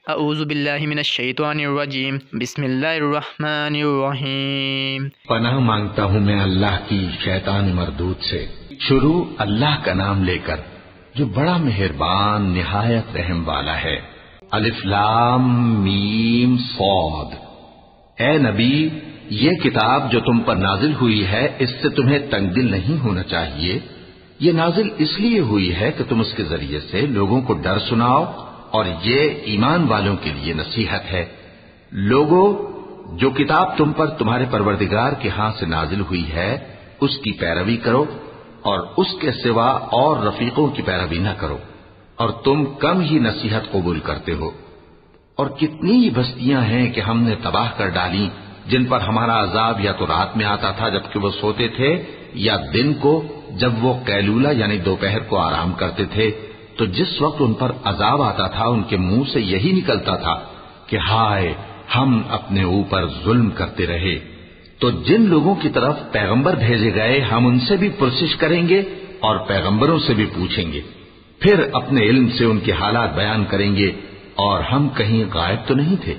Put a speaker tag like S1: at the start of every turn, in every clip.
S1: اعوذ باللہ من الشیطان الرجیم بسم اللہ الرحمن الرحیم۔
S2: پناہ مانگتا ہوں میں اللہ کی شیطان مردود سے۔ شروع اللہ کا نام لے کر جو بڑا مہربان نہایت رحم والا ہے۔ الف لام میم صاد۔ اے نبی، یہ کتاب جو تم پر نازل ہوئی ہے اس سے تمہیں تنگ دل نہیں ہونا چاہیے۔ یہ نازل اس لیے ہوئی ہے کہ تم اس کے ذریعے سے لوگوں کو ڈر سناؤ، اور یہ ایمان والوں کے لیے نصیحت ہے۔ لوگوں، جو کتاب تم پر تمہارے پروردگار کے ہاں سے نازل ہوئی ہے اس کی پیروی کرو، اور اس کے سوا اور رفیقوں کی پیروی نہ کرو، اور تم کم ہی نصیحت قبول کرتے ہو۔ اور کتنی ہی بستیاں ہیں کہ ہم نے تباہ کر ڈالی جن پر ہمارا عذاب یا تو رات میں آتا تھا جبکہ وہ سوتے تھے، یا دن کو جب وہ قیلولہ یعنی دوپہر کو آرام کرتے تھے، تو جس وقت ان پر عذاب آتا تھا ان کے منہ سے یہی نکلتا تھا کہ ہائے، ہم اپنے اوپر ظلم کرتے رہے۔ تو جن لوگوں کی طرف پیغمبر بھیجے گئے ہم ان سے بھی پرسش کریں گے اور پیغمبروں سے بھی پوچھیں گے، پھر اپنے علم سے ان کے حالات بیان کریں گے، اور ہم کہیں غائب تو نہیں تھے۔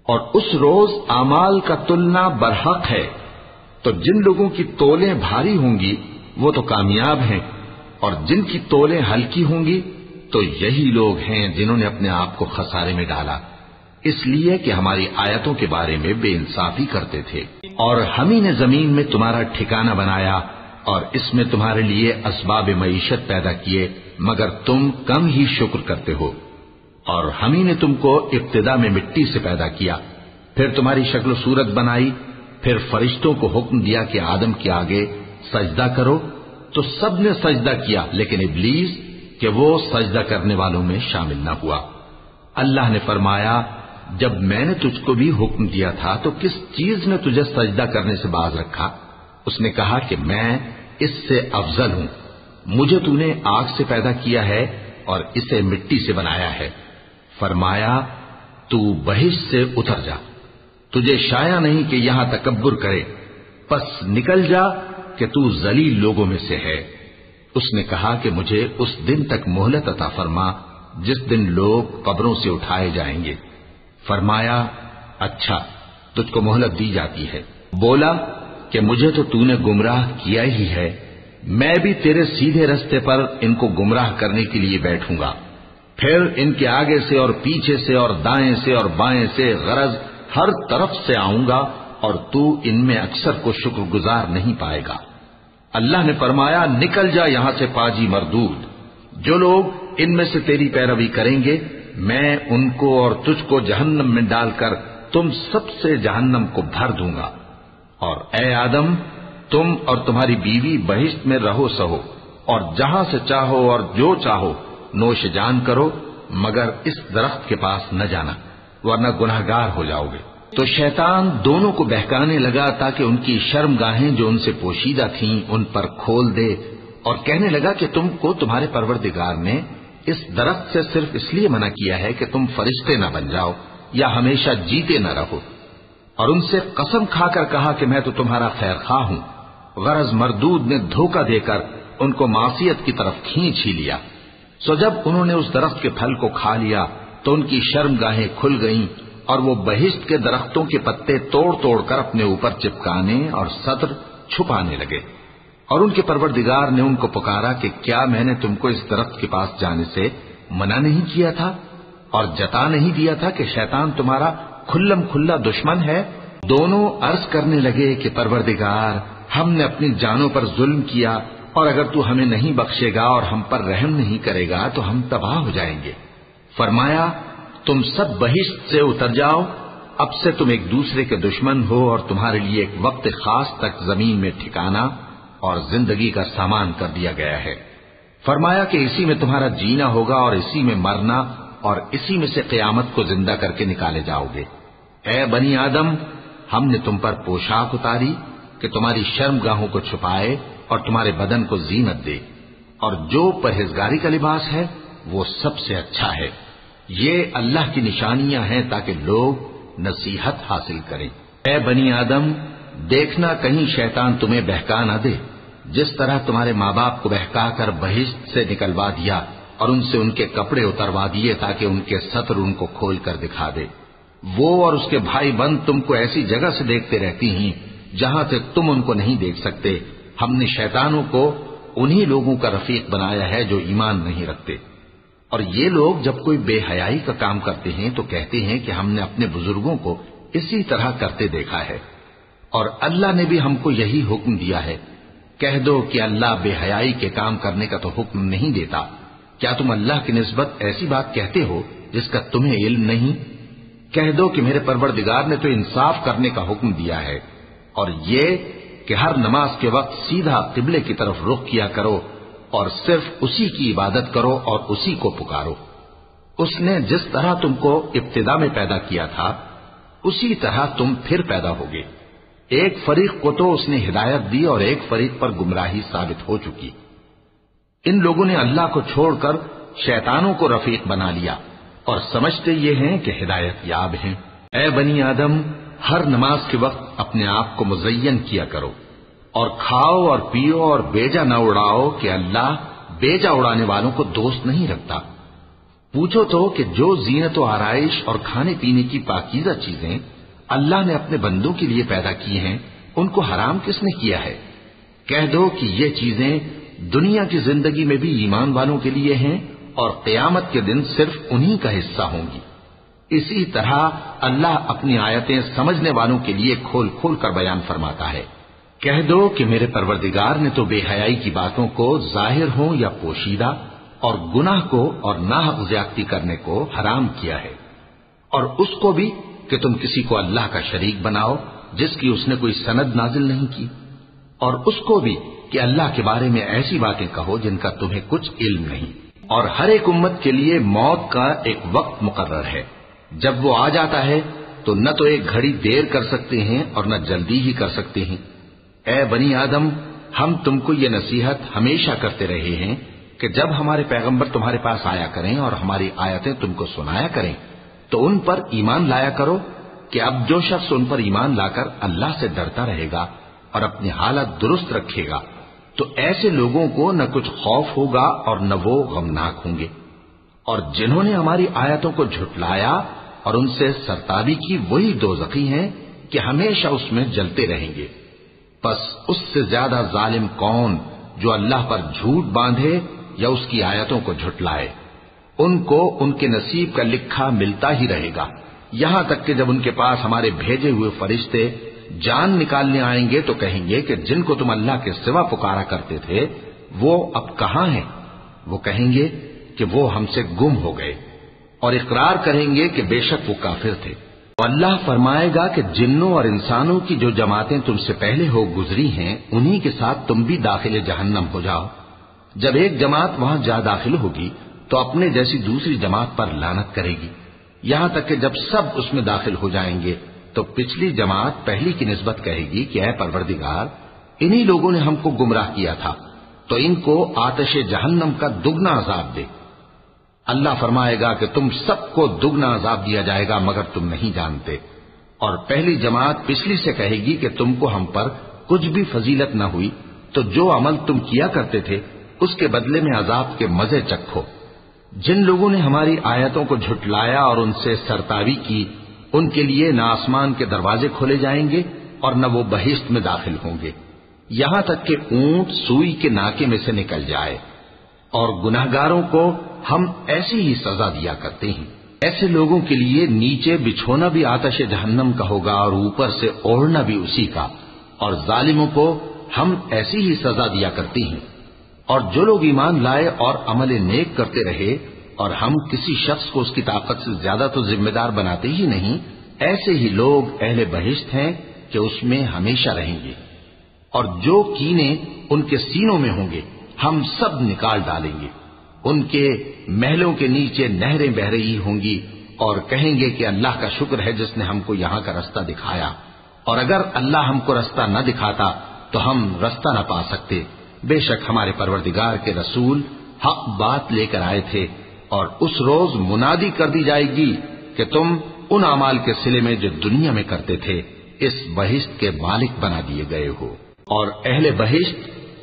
S2: اور اس روز اعمال کا تلنا برحق ہے، تو جن لوگوں کی تولیں بھاری ہوں گی وہ تو کامیاب ہیں، اور جن کی تولیں ہلکی ہوں گی تو یہی لوگ ہیں جنہوں نے اپنے آپ کو خسارے میں ڈالا، اس لیے کہ ہماری آیتوں کے بارے میں بے انصافی کرتے تھے۔ اور ہم ہی نے زمین میں تمہارا ٹھکانہ بنایا اور اس میں تمہارے لیے اسباب معیشت پیدا کیے، مگر تم کم ہی شکر کرتے ہو۔ اور ہم ہی نے تم کو ابتدا میں مٹی سے پیدا کیا، پھر تمہاری شکل و صورت بنائی، پھر فرشتوں کو حکم دیا کہ آدم کے آگے سجدہ کرو، تو سب نے سجدہ کیا لیکن ابلیس کہ وہ سجدہ کرنے والوں میں شامل نہ ہوا۔ اللہ نے فرمایا، جب میں نے تجھ کو بھی حکم دیا تھا تو کس چیز نے تجھے سجدہ کرنے سے باز رکھا؟ اس نے کہا کہ میں اس سے افضل ہوں، مجھے تو نے آگ سے پیدا کیا ہے اور اسے مٹی سے بنایا ہے۔ فرمایا، تو بہشت سے اتر جا، تجھے شایع نہیں کہ یہاں تکبر کرے، پس نکل جا کہ تو ذلیل لوگوں میں سے ہے۔ اس نے کہا کہ مجھے اس دن تک مہلت عطا فرما جس دن لوگ قبروں سے اٹھائے جائیں گے۔ فرمایا، اچھا، تجھ کو مہلت دی جاتی ہے۔ بولا کہ مجھے تو نے گمراہ کیا ہی ہے، میں بھی تیرے سیدھے رستے پر ان کو گمراہ کرنے کے لیے بیٹھوں گا، پھر ان کے آگے سے اور پیچھے سے اور دائیں سے اور بائیں سے غرض ہر طرف سے آؤں گا، اور تو ان میں اکثر کو شکر گزار نہیں پائے گا۔ اللہ نے فرمایا، نکل جا یہاں سے پاجی مردود، جو لوگ ان میں سے تیری پیروی کریں گے میں ان کو اور تجھ کو جہنم میں ڈال کر تم سب سے جہنم کو بھر دوں گا۔ اور اے آدم، تم اور تمہاری بیوی بہشت میں رہو سہو، اور جہاں سے چاہو اور جو چاہو نوش جان کرو، مگر اس درخت کے پاس نہ جانا ورنہ گناہگار ہو جاؤ گے۔ تو شیطان دونوں کو بہکانے لگا تاکہ ان کی شرمگاہیں جو ان سے پوشیدہ تھیں ان پر کھول دے، اور کہنے لگا کہ تم کو تمہارے پروردگار نے اس درخت سے صرف اس لیے منع کیا ہے کہ تم فرشتے نہ بن جاؤ یا ہمیشہ جیتے نہ رہو۔ اور ان سے قسم کھا کر کہا کہ میں تو تمہارا خیر خواہ ہوں۔ غرض مردود نے دھوکہ دے کر ان کو معصیت کی طرف کھینچ ہی لیا۔ سو جب انہوں نے اس درخت کے پھل کو کھا لیا تو ان کی شرمگاہیں کھل گئیں، اور وہ بہشت کے درختوں کے پتے توڑ توڑ کر اپنے اوپر چپکانے اور سطر چھپانے لگے۔ اور ان کے پروردگار نے ان کو پکارا کہ کیا میں نے تم کو اس درخت کے پاس جانے سے منع نہیں کیا تھا، اور جتا نہیں دیا تھا کہ شیطان تمہارا کھلم کھلا دشمن ہے؟ دونوں عرض کرنے لگے کہ پروردگار، ہم نے اپنی جانوں پر ظلم کیا، اور اگر تو ہمیں نہیں بخشے گا اور ہم پر رحم نہیں کرے گا تو ہم تباہ ہو جائیں گے۔ فرمایا، تم سب بہشت سے اتر جاؤ، اب سے تم ایک دوسرے کے دشمن ہو، اور تمہارے لیے ایک وقت خاص تک زمین میں ٹھکانا اور زندگی کا سامان کر دیا گیا ہے۔ فرمایا کہ اسی میں تمہارا جینا ہوگا اور اسی میں مرنا، اور اسی میں سے قیامت کو زندہ کر کے نکالے جاؤ گے۔ اے بنی آدم، ہم نے تم پر پوشاک اتاری کہ تمہاری شرمگاہوں کو چھپائے اور تمہارے بدن کو زینت دے، اور جو پرہیزگاری کا لباس ہے وہ سب سے اچھا ہے۔ یہ اللہ کی نشانیاں ہیں تاکہ لوگ نصیحت حاصل کریں۔ اے بنی آدم، دیکھنا کہیں شیطان تمہیں بہکا نہ دے، جس طرح تمہارے ماں باپ کو بہکا کر بہشت سے نکلوا دیا اور ان سے ان کے کپڑے اتروا دیے تاکہ ان کے ستر ان کو کھول کر دکھا دے۔ وہ اور اس کے بھائی بند تم کو ایسی جگہ سے دیکھتے رہتی ہیں جہاں سے تم ان کو نہیں دیکھ سکتے۔ ہم نے شیطانوں کو انہی لوگوں کا رفیق بنایا ہے جو ایمان نہیں رکھتے۔ اور یہ لوگ جب کوئی بے حیائی کا کام کرتے ہیں تو کہتے ہیں کہ ہم نے اپنے بزرگوں کو اسی طرح کرتے دیکھا ہے، اور اللہ نے بھی ہم کو یہی حکم دیا ہے۔ کہہ دو کہ اللہ بے حیائی کے کام کرنے کا تو حکم نہیں دیتا۔ کیا تم اللہ کی نسبت ایسی بات کہتے ہو جس کا تمہیں علم نہیں؟ کہہ دو کہ میرے پروردگار نے تو انصاف کرنے کا حکم دیا ہے، اور یہ کہ ہر نماز کے وقت سیدھا قبلے کی طرف رخ کیا کرو اور صرف اسی کی عبادت کرو اور اسی کو پکارو۔ اس نے جس طرح تم کو ابتدا میں پیدا کیا تھا اسی طرح تم پھر پیدا ہوگے۔ ایک فریق کو تو اس نے ہدایت دی اور ایک فریق پر گمراہی ثابت ہو چکی۔ ان لوگوں نے اللہ کو چھوڑ کر شیطانوں کو رفیق بنا لیا اور سمجھتے یہ ہیں کہ ہدایت یاب ہیں۔ اے بنی آدم، ہر نماز کے وقت اپنے آپ کو مزین کیا کرو، اور کھاؤ اور پیو اور بیجا نہ اڑاؤ کہ اللہ بیجا اڑانے والوں کو دوست نہیں رکھتا۔ پوچھو تو کہ جو زینت و آرائش اور کھانے پینے کی پاکیزہ چیزیں اللہ نے اپنے بندوں کے لیے پیدا کی ہیں ان کو حرام کس نے کیا ہے؟ کہہ دو کہ یہ چیزیں دنیا کی زندگی میں بھی ایمان والوں کے لیے ہیں اور قیامت کے دن صرف انہی کا حصہ ہوں گی۔ اسی طرح اللہ اپنی آیتیں سمجھنے والوں کے لیے کھول کھول کر بیان فرماتا ہے۔ کہہ دو کہ میرے پروردگار نے تو بے حیائی کی باتوں کو ظاہر ہوں یا پوشیدہ اور گناہ کو اور ناحق زیادتی کرنے کو حرام کیا ہے، اور اس کو بھی کہ تم کسی کو اللہ کا شریک بناؤ جس کی اس نے کوئی سند نازل نہیں کی، اور اس کو بھی کہ اللہ کے بارے میں ایسی باتیں کہو جن کا تمہیں کچھ علم نہیں۔ اور ہر ایک امت کے لیے موت کا ایک وقت مقرر ہے، جب وہ آ جاتا ہے تو نہ تو ایک گھڑی دیر کر سکتے ہیں اور نہ جلدی ہی کر سکتے ہیں۔ اے بنی آدم، ہم تم کو یہ نصیحت ہمیشہ کرتے رہے ہیں کہ جب ہمارے پیغمبر تمہارے پاس آیا کریں اور ہماری آیتیں تم کو سنایا کریں تو ان پر ایمان لایا کرو، کہ اب جو شخص ان پر ایمان لا کر اللہ سے ڈرتا رہے گا اور اپنی حالت درست رکھے گا تو ایسے لوگوں کو نہ کچھ خوف ہوگا اور نہ وہ غمناک ہوں گے۔ اور جنہوں نے ہماری آیتوں کو جھٹلایا اور ان سے سرتابی کی وہی دوزخی ہیں کہ ہمیشہ اس میں جلتے رہیں گے۔ پس اس سے زیادہ ظالم کون جو اللہ پر جھوٹ باندھے یا اس کی آیتوں کو جھٹلائے؟ ان کو ان کے نصیب کا لکھا ملتا ہی رہے گا، یہاں تک کہ جب ان کے پاس ہمارے بھیجے ہوئے فرشتے جان نکالنے آئیں گے تو کہیں گے کہ جن کو تم اللہ کے سوا پکارا کرتے تھے وہ اب کہاں ہیں؟ وہ کہیں گے کہ وہ ہم سے گم ہو گئے، اور اقرار کریں گے کہ بے شک وہ کافر تھے۔ تو اللہ فرمائے گا کہ جنوں اور انسانوں کی جو جماعتیں تم سے پہلے ہو گزری ہیں انہی کے ساتھ تم بھی داخل جہنم ہو جاؤ۔ جب ایک جماعت وہاں جا داخل ہوگی تو اپنے جیسی دوسری جماعت پر لعنت کرے گی، یہاں تک کہ جب سب اس میں داخل ہو جائیں گے تو پچھلی جماعت پہلی کی نسبت کہے گی کہ اے پروردگار، انہی لوگوں نے ہم کو گمراہ کیا تھا، تو ان کو آتش جہنم کا دگنا عذاب دے۔ اللہ فرمائے گا کہ تم سب کو دگنا عذاب دیا جائے گا مگر تم نہیں جانتے۔ اور پہلی جماعت پچھلی سے کہے گی کہ تم کو ہم پر کچھ بھی فضیلت نہ ہوئی تو جو عمل تم کیا کرتے تھے اس کے بدلے میں عذاب کے مزے چکھو۔ جن لوگوں نے ہماری آیتوں کو جھٹلایا اور ان سے سرتاوی کی ان کے لیے نہ آسمان کے دروازے کھولے جائیں گے اور نہ وہ بہشت میں داخل ہوں گے، یہاں تک کہ اونٹ سوئی کے ناکے میں سے نکل جائے۔ اور گناہگاروں کو ہم ایسی ہی سزا دیا کرتے ہیں۔ ایسے لوگوں کے لیے نیچے بچھونا بھی آتش جہنم کا ہوگا اور اوپر سے اوڑھنا بھی اسی کا، اور ظالموں کو ہم ایسی ہی سزا دیا کرتے ہیں۔ اور جو لوگ ایمان لائے اور عمل نیک کرتے رہے اور ہم کسی شخص کو اس کی طاقت سے زیادہ تو ذمہ دار بناتے ہی نہیں، ایسے ہی لوگ اہل بہشت ہیں کہ اس میں ہمیشہ رہیں گے۔ اور جو کینے ان کے سینوں میں ہوں گے ہم سب نکال ڈالیں گے، ان کے محلوں کے نیچے نہریں بہ رہی ہوں گی اور کہیں گے کہ اللہ کا شکر ہے جس نے ہم کو یہاں کا رستہ دکھایا، اور اگر اللہ ہم کو رستہ نہ دکھاتا تو ہم رستہ نہ پا سکتے۔ بے شک ہمارے پروردگار کے رسول حق بات لے کر آئے تھے، اور اس روز منادی کر دی جائے گی کہ تم ان اعمال کے صلے میں جو دنیا میں کرتے تھے اس بہشت کے مالک بنا دیے گئے ہو۔ اور اہل بہشت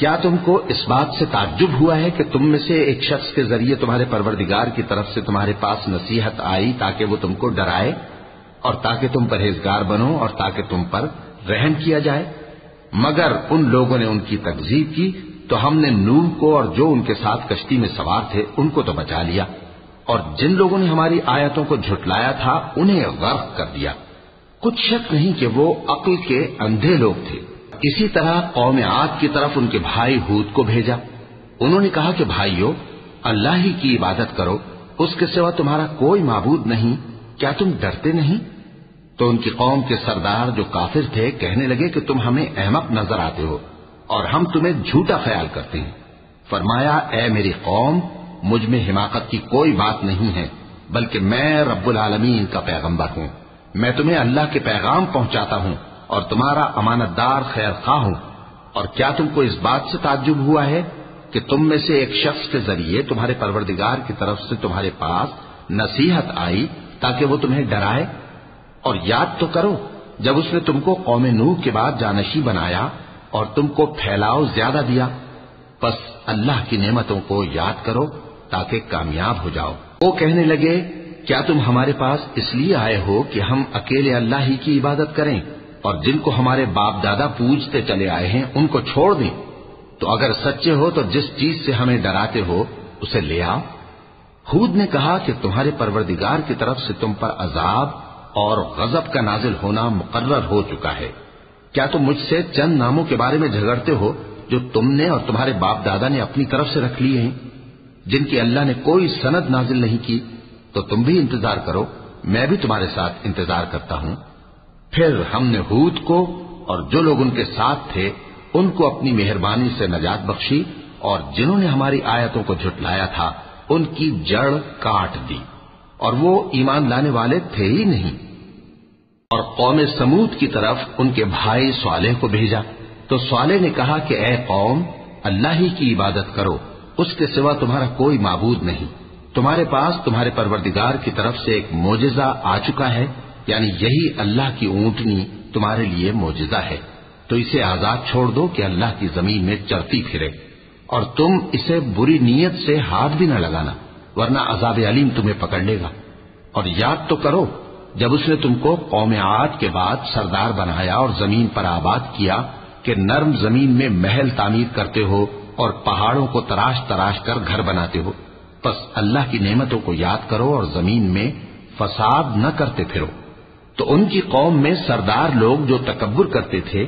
S2: کیا تم کو اس بات سے تعجب ہوا ہے کہ تم میں سے ایک شخص کے ذریعے تمہارے پروردگار کی طرف سے تمہارے پاس نصیحت آئی تاکہ وہ تم کو ڈرائے اور تاکہ تم پرہیزگار بنو اور تاکہ تم پر رحم کیا جائے؟ مگر ان لوگوں نے ان کی تکذیب کی تو ہم نے نوح کو اور جو ان کے ساتھ کشتی میں سوار تھے ان کو تو بچا لیا، اور جن لوگوں نے ہماری آیتوں کو جھٹلایا تھا انہیں غرق کر دیا۔ کچھ شک نہیں کہ وہ عقل کے اندھے لوگ تھے۔ اسی طرح قوم عاد کی طرف ان کے بھائی ہود کو بھیجا۔ انہوں نے کہا کہ بھائیو، اللہ ہی کی عبادت کرو، اس کے سوا تمہارا کوئی معبود نہیں، کیا تم ڈرتے نہیں؟ تو ان کی قوم کے سردار جو کافر تھے کہنے لگے کہ تم ہمیں احمق نظر آتے ہو اور ہم تمہیں جھوٹا خیال کرتے ہیں۔ فرمایا، اے میری قوم، مجھ میں حماقت کی کوئی بات نہیں ہے، بلکہ میں رب العالمین کا پیغمبر ہوں۔ میں تمہیں اللہ کے پیغام پہنچاتا ہوں اور تمہارا امانت دار خیر خواہ ہوں۔ اور کیا تم کو اس بات سے تعجب ہوا ہے کہ تم میں سے ایک شخص کے ذریعے تمہارے پروردگار کی طرف سے تمہارے پاس نصیحت آئی تاکہ وہ تمہیں ڈرائے؟ اور یاد تو کرو جب اس نے تم کو قوم نوح کے بعد جانشین بنایا اور تم کو پھیلاؤ زیادہ دیا، پس اللہ کی نعمتوں کو یاد کرو تاکہ کامیاب ہو جاؤ۔ وہ کہنے لگے، کیا تم ہمارے پاس اس لیے آئے ہو کہ ہم اکیلے اللہ ہی کی عبادت کریں اور جن کو ہمارے باپ دادا پوجتے چلے آئے ہیں ان کو چھوڑ دیں؟ تو اگر سچے ہو تو جس چیز سے ہمیں ڈراتے ہو اسے لے آؤ۔ ہود نے کہا کہ تمہارے پروردگار کی طرف سے تم پر عذاب اور غضب کا نازل ہونا مقرر ہو چکا ہے۔ کیا تم مجھ سے چند ناموں کے بارے میں جھگڑتے ہو جو تم نے اور تمہارے باپ دادا نے اپنی طرف سے رکھ لیے ہیں، جن کی اللہ نے کوئی سند نازل نہیں کی؟ تو تم بھی انتظار کرو، میں بھی تمہارے ساتھ انتظار کرتا ہوں۔ پھر ہم نے ہود کو اور جو لوگ ان کے ساتھ تھے ان کو اپنی مہربانی سے نجات بخشی، اور جنہوں نے ہماری آیتوں کو جھٹلایا تھا ان کی جڑ کاٹ دی، اور وہ ایمان لانے والے تھے ہی نہیں۔ اور قوم سمود کی طرف ان کے بھائی صالح کو بھیجا تو صالح نے کہا کہ اے قوم، اللہ ہی کی عبادت کرو، اس کے سوا تمہارا کوئی معبود نہیں۔ تمہارے پاس تمہارے پروردگار کی طرف سے ایک معجزہ آ چکا ہے، یعنی یہی اللہ کی اونٹنی تمہارے لیے معجزہ ہے، تو اسے آزاد چھوڑ دو کہ اللہ کی زمین میں چرتی پھرے، اور تم اسے بری نیت سے ہاتھ بھی نہ لگانا، ورنہ عذاب علیم تمہیں پکڑ لے گا۔ اور یاد تو کرو جب اس نے تم کو قوم عاد کے بعد سردار بنایا اور زمین پر آباد کیا کہ نرم زمین میں محل تعمیر کرتے ہو اور پہاڑوں کو تراش تراش کر گھر بناتے ہو، پس اللہ کی نعمتوں کو یاد کرو اور زمین میں فساد نہ کرتے پھرو۔ تو ان کی قوم میں سردار لوگ جو تکبر کرتے تھے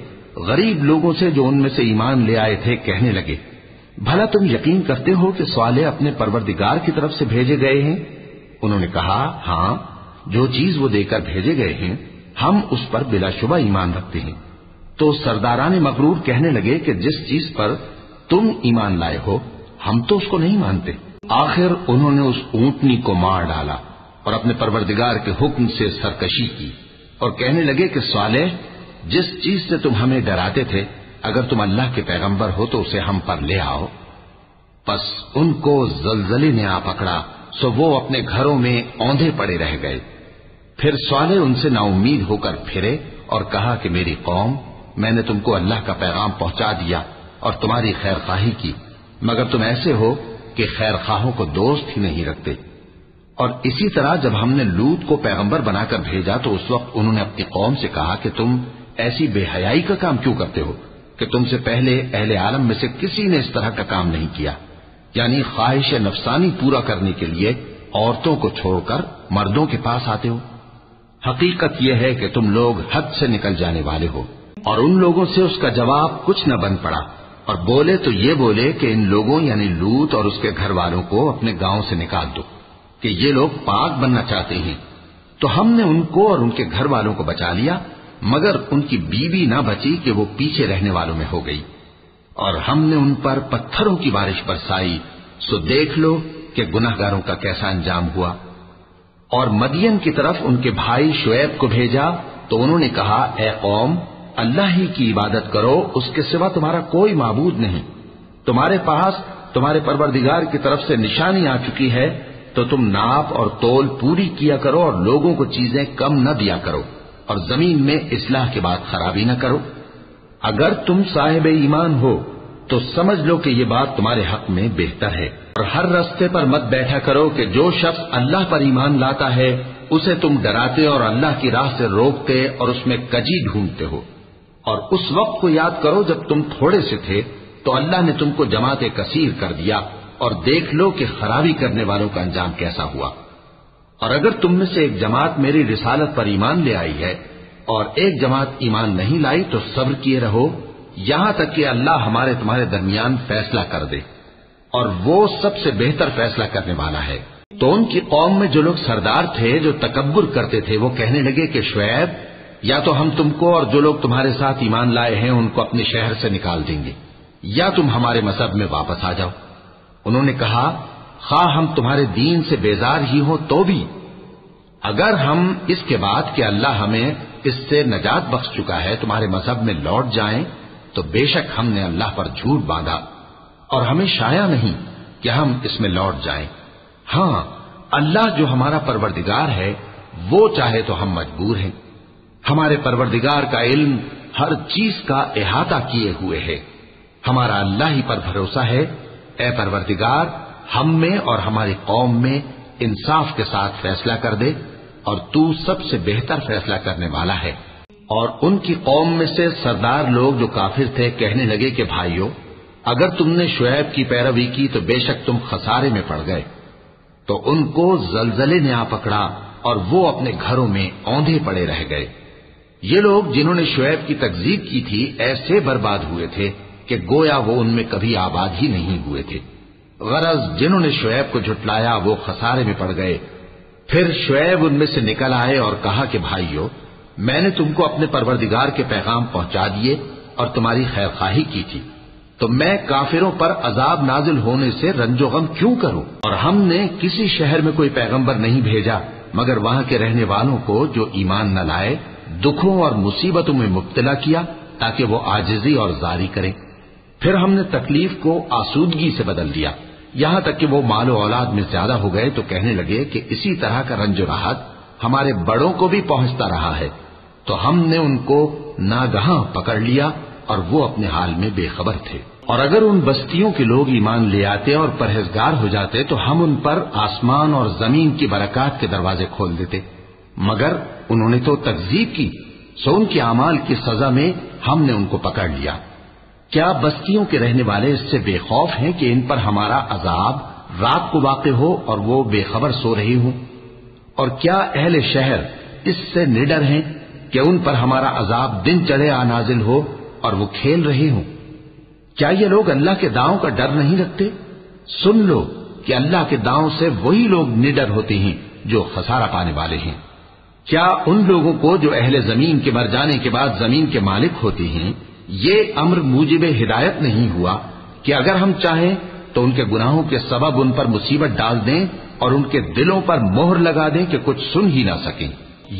S2: غریب لوگوں سے جو ان میں سے ایمان لے آئے تھے کہنے لگے، بھلا تم یقین کرتے ہو کہ صالح اپنے پروردگار کی طرف سے بھیجے گئے ہیں؟ انہوں نے کہا، ہاں، جو چیز وہ دے کر بھیجے گئے ہیں ہم اس پر بلا شبہ ایمان رکھتے ہیں۔ تو سرداران مغرور کہنے لگے کہ جس چیز پر تم ایمان لائے ہو ہم تو اس کو نہیں مانتے۔ آخر انہوں نے اس اونٹنی کو مار ڈالا اور اپنے پروردگار کے حکم سے سرکشی کی، اور کہنے لگے کہ صالح، جس چیز سے تم ہمیں ڈراتے تھے اگر تم اللہ کے پیغمبر ہو تو اسے ہم پر لے آؤ۔ پس ان کو زلزلے نے آ پکڑا، سو وہ اپنے گھروں میں اوندھے پڑے رہ گئے۔ پھر صالح ان سے نا امید ہو کر پھرے اور کہا کہ میری قوم، میں نے تم کو اللہ کا پیغام پہنچا دیا اور تمہاری خیر خواہی کی، مگر تم ایسے ہو کہ خیر خواہوں کو دوست ہی نہیں رکھتے۔ اور اسی طرح جب ہم نے لوط کو پیغمبر بنا کر بھیجا تو اس وقت انہوں نے اپنی قوم سے کہا کہ تم ایسی بے حیائی کا کام کیوں کرتے ہو کہ تم سے پہلے اہل عالم میں سے کسی نے اس طرح کا کام نہیں کیا، یعنی خواہش نفسانی پورا کرنے کے لیے عورتوں کو چھوڑ کر مردوں کے پاس آتے ہو۔ حقیقت یہ ہے کہ تم لوگ حد سے نکل جانے والے ہو۔ اور ان لوگوں سے اس کا جواب کچھ نہ بن پڑا، اور بولے تو یہ بولے کہ ان لوگوں یعنی لوط اور اس کے گھر والوں کو اپنے گاؤں سے نکال دو کہ یہ لوگ پاک بننا چاہتے ہیں۔ تو ہم نے ان کو اور ان کے گھر والوں کو بچا لیا، مگر ان کی بیوی نہ بچی کہ وہ پیچھے رہنے والوں میں ہو گئی، اور ہم نے ان پر پتھروں کی بارش برسائی، سو دیکھ لو کہ گناہگاروں کا کیسا انجام ہوا۔ اور مدین کی طرف ان کے بھائی شعیب کو بھیجا تو انہوں نے کہا، اے قوم، اللہ ہی کی عبادت کرو، اس کے سوا تمہارا کوئی معبود نہیں۔ تمہارے پاس تمہارے پروردگار کی طرف سے نشانی آ چکی ہے، تو تم ناپ اور تول پوری کیا کرو اور لوگوں کو چیزیں کم نہ دیا کرو، اور زمین میں اصلاح کے بعد خرابی نہ کرو۔ اگر تم صاحب ایمان ہو تو سمجھ لو کہ یہ بات تمہارے حق میں بہتر ہے، اور ہر راستے پر مت بیٹھا کرو کہ جو شخص اللہ پر ایمان لاتا ہے اسے تم ڈراتے اور اللہ کی راہ سے روکتے اور اس میں کجی ڈھونڈتے ہو۔ اور اس وقت کو یاد کرو جب تم تھوڑے سے تھے تو اللہ نے تم کو جماعت کثیر کر دیا، اور دیکھ لو کہ خرابی کرنے والوں کا انجام کیسا ہوا۔ اور اگر تم میں سے ایک جماعت میری رسالت پر ایمان لے آئی ہے اور ایک جماعت ایمان نہیں لائی تو صبر کیے رہو یہاں تک کہ اللہ ہمارے تمہارے درمیان فیصلہ کر دے، اور وہ سب سے بہتر فیصلہ کرنے والا ہے۔ تو ان کی قوم میں جو لوگ سردار تھے جو تکبر کرتے تھے وہ کہنے لگے کہ شعیب، یا تو ہم تم کو اور جو لوگ تمہارے ساتھ ایمان لائے ہیں ان کو اپنے شہر سے نکال دیں گے، یا تم ہمارے مذہب میں واپس آ جاؤ۔ انہوں نے کہا خواہ ہم تمہارے دین سے بیزار ہی ہوں تو بھی، اگر ہم اس کے بعد کہ اللہ ہمیں اس سے نجات بخش چکا ہے تمہارے مذہب میں لوٹ جائیں تو بے شک ہم نے اللہ پر جھوٹ باندھا، اور ہمیں شایع نہیں کہ ہم اس میں لوٹ جائیں۔ ہاں، اللہ جو ہمارا پروردگار ہے وہ چاہے تو ہم مجبور ہیں، ہمارے پروردگار کا علم ہر چیز کا احاطہ کیے ہوئے ہے، ہمارا اللہ ہی پر بھروسہ ہے۔ اے پروردگار، ہم میں اور ہماری قوم میں انصاف کے ساتھ فیصلہ کر دے، اور تو سب سے بہتر فیصلہ کرنے والا ہے۔ اور ان کی قوم میں سے سردار لوگ جو کافر تھے کہنے لگے کہ بھائیو، اگر تم نے شعیب کی پیروی کی تو بے شک تم خسارے میں پڑ گئے۔ تو ان کو زلزلے نے آ پکڑا اور وہ اپنے گھروں میں اوندھے پڑے رہ گئے۔ یہ لوگ جنہوں نے شعیب کی تکذیب کی تھی ایسے برباد ہوئے تھے کہ گویا وہ ان میں کبھی آباد ہی نہیں ہوئے تھے۔ غرض جنہوں نے شعیب کو جھٹلایا وہ خسارے میں پڑ گئے۔ پھر شعیب ان میں سے نکل آئے اور کہا کہ بھائیو، میں نے تم کو اپنے پروردگار کے پیغام پہنچا دیے اور تمہاری خیر خواہی کی تھی، تو میں کافروں پر عذاب نازل ہونے سے رنج و غم کیوں کروں؟ اور ہم نے کسی شہر میں کوئی پیغمبر نہیں بھیجا مگر وہاں کے رہنے والوں کو جو ایمان نہ لائے دکھوں اور مصیبتوں میں مبتلا کیا تاکہ وہ عاجزی اور زاری کریں۔ پھر ہم نے تکلیف کو آسودگی سے بدل دیا، یہاں تک کہ وہ مال و اولاد میں زیادہ ہو گئے تو کہنے لگے کہ اسی طرح کا رنج و راحت ہمارے بڑوں کو بھی پہنچتا رہا ہے۔ تو ہم نے ان کو ناگہاں پکڑ لیا اور وہ اپنے حال میں بے خبر تھے۔ اور اگر ان بستیوں کے لوگ ایمان لے آتے اور پرہیزگار ہو جاتے تو ہم ان پر آسمان اور زمین کی برکات کے دروازے کھول دیتے، مگر انہوں نے تو تکذیب کی، سو ان کے اعمال کی سزا میں ہم نے ان کو پکڑ لیا۔ کیا بستیوں کے رہنے والے اس سے بے خوف ہیں کہ ان پر ہمارا عذاب رات کو واقع ہو اور وہ بے خبر سو رہی ہوں؟ اور کیا اہل شہر اس سے نڈر ہیں کہ ان پر ہمارا عذاب دن چڑھے آ نازل ہو اور وہ کھیل رہے ہوں؟ کیا یہ لوگ اللہ کے داؤں کا ڈر نہیں رکھتے؟ سن لو کہ اللہ کے داؤں سے وہی لوگ نڈر ہوتے ہیں جو خسارہ پانے والے ہیں۔ کیا ان لوگوں کو جو اہل زمین کے مر جانے کے بعد زمین کے مالک ہوتے ہیں یہ امر موجب ہدایت نہیں ہوا کہ اگر ہم چاہیں تو ان کے گناہوں کے سبب ان پر مصیبت ڈال دیں اور ان کے دلوں پر مہر لگا دیں کہ کچھ سن ہی نہ سکیں؟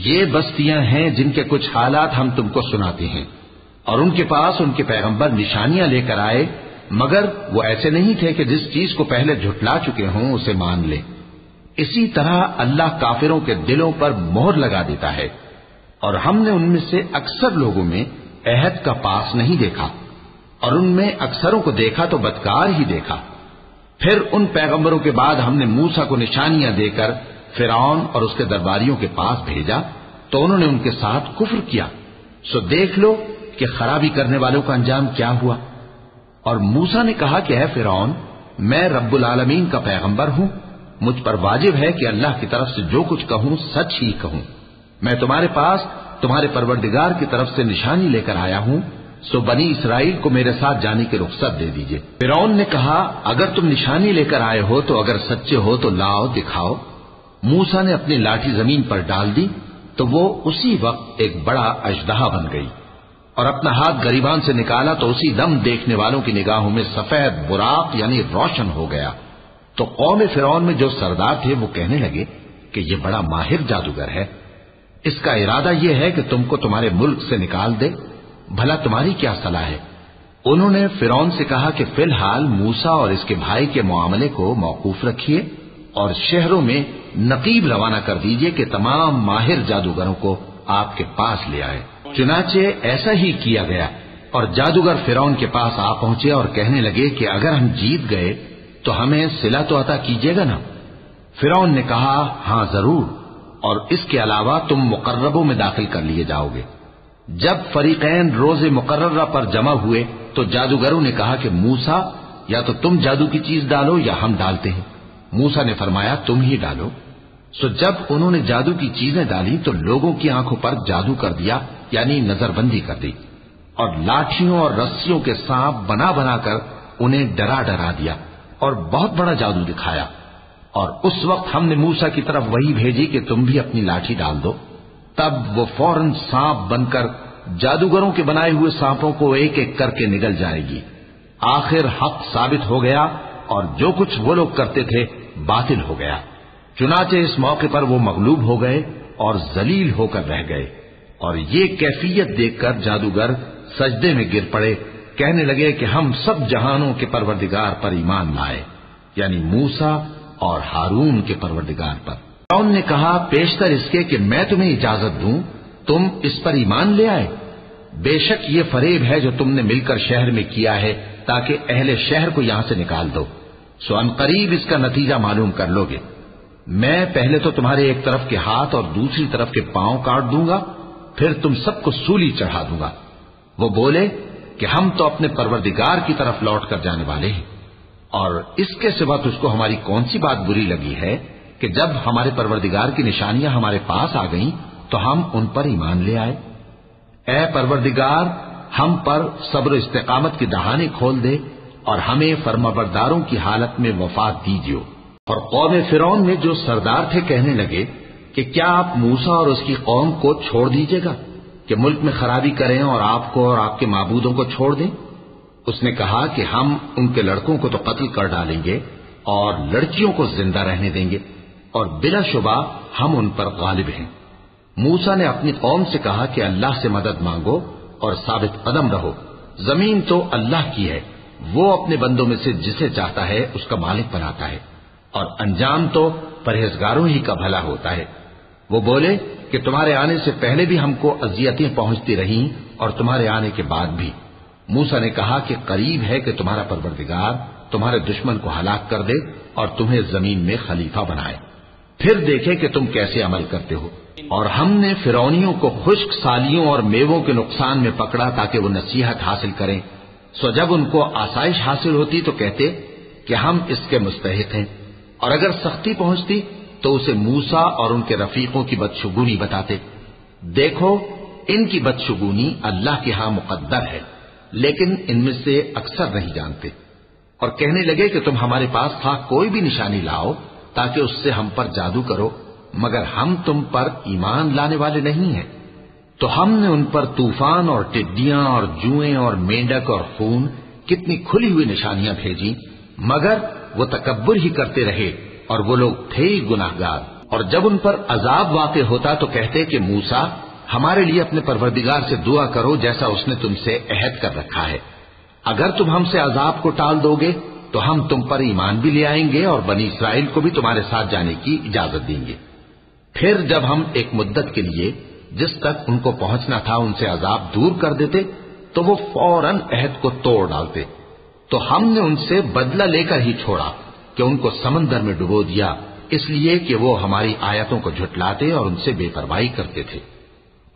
S2: یہ بستیاں ہیں جن کے کچھ حالات ہم تم کو سناتے ہیں، اور ان کے پاس ان کے پیغمبر نشانیاں لے کر آئے، مگر وہ ایسے نہیں تھے کہ جس چیز کو پہلے جھٹلا چکے ہوں اسے مان لیں۔ اسی طرح اللہ کافروں کے دلوں پر مہر لگا دیتا ہے، اور ہم نے ان میں سے اکثر لوگوں میں عہد کا پاس نہیں دیکھا، اور ان میں اکثروں کو دیکھا تو بدکار ہی دیکھا۔ پھر ان پیغمبروں کے بعد ہم نے موسیٰ کو نشانیاں دے کر فرعون اور اس کے درباریوں کے پاس بھیجا تو انہوں نے ان کے ساتھ کفر کیا، سو دیکھ لو کہ خرابی کرنے والوں کا انجام کیا ہوا۔ اور موسیٰ نے کہا کہ اے فرعون، میں رب العالمین کا پیغمبر ہوں، مجھ پر واجب ہے کہ اللہ کی طرف سے جو کچھ کہوں سچ ہی کہوں۔ میں تمہارے پاس تمہارے پروردگار کی طرف سے نشانی لے کر آیا ہوں، سو بنی اسرائیل کو میرے ساتھ جانے کی رخصت دے دیجئے۔ فرعون نے کہا اگر تم نشانی لے کر آئے ہو تو اگر سچے ہو تو لاؤ دکھاؤ۔ موسیٰ نے اپنی لاٹھی زمین پر ڈال دی تو وہ اسی وقت ایک بڑا اژدہا بن گئی، اور اپنا ہاتھ گریبان سے نکالا تو اسی دم دیکھنے والوں کی نگاہوں میں سفید براق یعنی روشن ہو گیا۔ تو قوم فرعون میں جو سردار تھے وہ کہنے لگے کہ یہ بڑا ماہر جادوگر ہے، اس کا ارادہ یہ ہے کہ تم کو تمہارے ملک سے نکال دے، بھلا تمہاری کیا صلاح ہے؟ انہوں نے فرعون سے کہا کہ فی الحال موسیٰ اور اس کے بھائی کے معاملے کو موقوف رکھیے اور شہروں میں نقیب روانہ کر دیجئے کہ تمام ماہر جادوگروں کو آپ کے پاس لے آئے۔ چنانچہ ایسا ہی کیا گیا، اور جادوگر فرعون کے پاس آ پہنچے اور کہنے لگے کہ اگر ہم جیت گئے تو ہمیں صلہ تو عطا کیجیے گا نا؟ فرعون نے کہا ہاں ضرور، اور اس کے علاوہ تم مقربوں میں داخل کر لیے جاؤ گے۔ جب فریقین روز مقررہ پر جمع ہوئے تو جادوگروں نے کہا کہ موسیٰ یا تو تم جادو کی چیز ڈالو یا ہم ڈالتے ہیں۔ موسیٰ نے فرمایا تم ہی ڈالو۔ سو جب انہوں نے جادو کی چیزیں ڈالی تو لوگوں کی آنکھوں پر جادو کر دیا، یعنی نظر بندی کر دی، اور لاٹھیوں اور رسیوں کے سانپ بنا بنا کر انہیں ڈرا ڈرا دیا اور بہت بڑا جادو دکھایا۔ اور اس وقت ہم نے موسیٰ کی طرف وہی بھیجی کہ تم بھی اپنی لاٹھی ڈال دو، تب وہ فوراً سانپ بن کر جادوگروں کے بنائے ہوئے سانپوں کو ایک ایک کر کے نگل جائے گی۔ آخر حق ثابت ہو گیا اور جو کچھ وہ لوگ کرتے تھے باطل ہو گیا۔ چنانچہ اس موقع پر وہ مغلوب ہو گئے اور ذلیل ہو کر رہ گئے، اور یہ کیفیت دیکھ کر جادوگر سجدے میں گر پڑے، کہنے لگے کہ ہم سب جہانوں کے پروردگار پر ایمان لائے، یعنی موسیٰ اور ہارون کے پروردگار پر۔ فرعون نے کہا پیشتر اس کے کہ میں تمہیں اجازت دوں تم اس پر ایمان لے آئے؟ بے شک یہ فریب ہے جو تم نے مل کر شہر میں کیا ہے تاکہ اہل شہر کو یہاں سے نکال دو، سو ان قریب اس کا نتیجہ معلوم کر لو گے۔ میں پہلے تو تمہارے ایک طرف کے ہاتھ اور دوسری طرف کے پاؤں کاٹ دوں گا، پھر تم سب کو سولی چڑھا دوں گا۔ وہ بولے کہ ہم تو اپنے پروردگار کی طرف لوٹ کر جانے والے ہیں، اور اس کے سوا تجھ کو ہماری کون سی بات بری لگی ہے کہ جب ہمارے پروردگار کی نشانیاں ہمارے پاس آ گئیں تو ہم ان پر ایمان لے آئے؟ اے پروردگار، ہم پر صبر و استقامت کی دہانے کھول دے اور ہمیں فرمانبرداروں کی حالت میں وفات دیجیے۔ اور قوم فرعون میں جو سردار تھے کہنے لگے کہ کیا آپ موسیٰ اور اس کی قوم کو چھوڑ دیجیے گا کہ ملک میں خرابی کریں اور آپ کو اور آپ کے معبودوں کو چھوڑ دیں؟ اس نے کہا کہ ہم ان کے لڑکوں کو تو قتل کر ڈالیں گے اور لڑکیوں کو زندہ رہنے دیں گے، اور بلا شبہ ہم ان پر غالب ہیں۔ موسیٰ نے اپنی قوم سے کہا کہ اللہ سے مدد مانگو اور ثابت قدم رہو، زمین تو اللہ کی ہے، وہ اپنے بندوں میں سے جسے چاہتا ہے اس کا مالک بناتا ہے، اور انجام تو پرہیزگاروں ہی کا بھلا ہوتا ہے۔ وہ بولے کہ تمہارے آنے سے پہلے بھی ہم کو اذیتیں پہنچتی رہیں اور تمہارے آنے کے بعد بھی۔ موسیٰ نے کہا کہ قریب ہے کہ تمہارا پروردگار تمہارے دشمن کو ہلاک کر دے اور تمہیں زمین میں خلیفہ بنائے، پھر دیکھے کہ تم کیسے عمل کرتے ہو۔ اور ہم نے فرعونیوں کو خشک سالیوں اور میووں کے نقصان میں پکڑا تاکہ وہ نصیحت حاصل کریں، سو جب ان کو آسائش حاصل ہوتی تو کہتے کہ ہم اس کے مستحق ہیں، اور اگر سختی پہنچتی تو اسے موسیٰ اور ان کے رفیقوں کی بدشگونی بتاتے۔ دیکھو ان کی بدشگونی اللہ کے ہاں مقدر ہے، لیکن ان میں سے اکثر نہیں جانتے۔ اور کہنے لگے کہ تم ہمارے پاس خواہ کوئی بھی نشانی لاؤ تاکہ اس سے ہم پر جادو کرو، مگر ہم تم پر ایمان لانے والے نہیں ہیں۔ تو ہم نے ان پر طوفان اور ٹڈیاں اور جوئیں اور مینڈک اور خون کتنی کھلی ہوئی نشانیاں بھیجی، مگر وہ تکبر ہی کرتے رہے اور وہ لوگ تھے ہی گناہگار۔ اور جب ان پر عذاب واقع ہوتا تو کہتے کہ موسیٰ ہمارے لیے اپنے پروردگار سے دعا کرو جیسا اس نے تم سے عہد کر رکھا ہے، اگر تم ہم سے عذاب کو ٹال دو گے تو ہم تم پر ایمان بھی لے آئیں گے اور بنی اسرائیل کو بھی تمہارے ساتھ جانے کی اجازت دیں گے۔ پھر جب ہم ایک مدت کے لیے جس تک ان کو پہنچنا تھا ان سے عذاب دور کر دیتے تو وہ فوراً عہد کو توڑ ڈالتے، تو ہم نے ان سے بدلہ لے کر ہی چھوڑا کہ ان کو سمندر میں ڈبو دیا، اس لیے کہ وہ ہماری آیتوں کو جھٹلاتے اور ان سے بے پرواہی کرتے تھے۔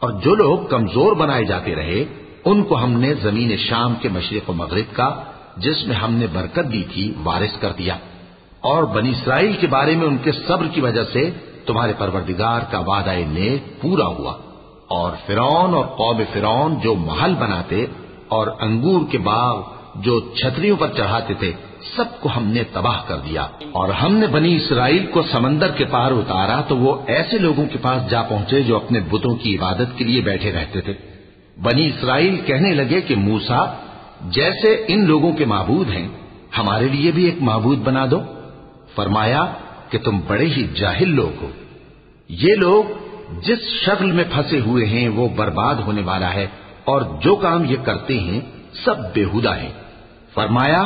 S2: اور جو لوگ کمزور بنائے جاتے رہے ان کو ہم نے زمین شام کے مشرق و مغرب کا جس میں ہم نے برکت دی تھی وارث کر دیا، اور بنی اسرائیل کے بارے میں ان کے صبر کی وجہ سے تمہارے پروردگار کا وعدہ نیک پورا ہوا۔ اور فرعون اور قوم فرعون جو محل بناتے اور انگور کے باغ جو چھتریوں پر چڑھاتے تھے سب کو ہم نے تباہ کر دیا۔ اور ہم نے بنی اسرائیل کو سمندر کے پار اتارا تو وہ ایسے لوگوں کے پاس جا پہنچے جو اپنے بتوں کی عبادت کے لیے بیٹھے رہتے تھے۔ بنی اسرائیل کہنے لگے کہ موسیٰ جیسے ان لوگوں کے معبود ہیں ہمارے لیے بھی ایک معبود بنا دو۔ فرمایا کہ تم بڑے ہی جاہل لوگ ہو، یہ لوگ جس شغل میں پھنسے ہوئے ہیں وہ برباد ہونے والا ہے، اور جو کام یہ کرتے ہیں سب بےہودہ ہیں۔ فرمایا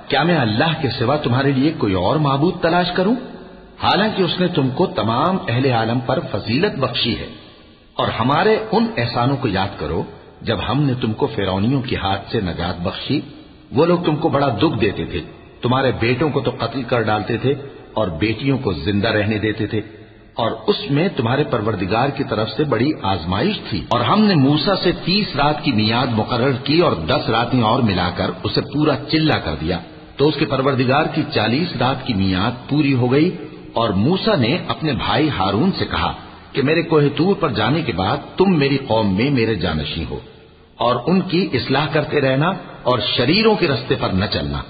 S2: کیا میں اللہ کے سوا تمہارے لیے کوئی اور معبود تلاش کروں، حالانکہ اس نے تم کو تمام اہل عالم پر فضیلت بخشی ہے۔ اور ہمارے ان احسانوں کو یاد کرو جب ہم نے تم کو فرعونیوں کے ہاتھ سے نجات بخشی؟ وہ لوگ تم کو بڑا دکھ دیتے تھے، تمہارے بیٹوں کو تو قتل کر ڈالتے تھے اور بیٹیوں کو زندہ رہنے دیتے تھے، اور اس میں تمہارے پروردگار کی طرف سے بڑی آزمائش تھی۔ اور ہم نے موسیٰ سے 30 رات کی میعاد مقرر کی اور 10 راتیں اور ملا کر اسے پورا چلہ کر دیا، تو اس کے پروردگار کی 40 رات کی میعاد پوری ہو گئی۔ اور موسیٰ نے اپنے بھائی ہارون سے کہا کہ میرے کوہ طور پر جانے کے بعد تم میری قوم میں میرے جانشین ہو، اور ان کی اصلاح کرتے رہنا اور شریروں کے رستے پر نہ چلنا۔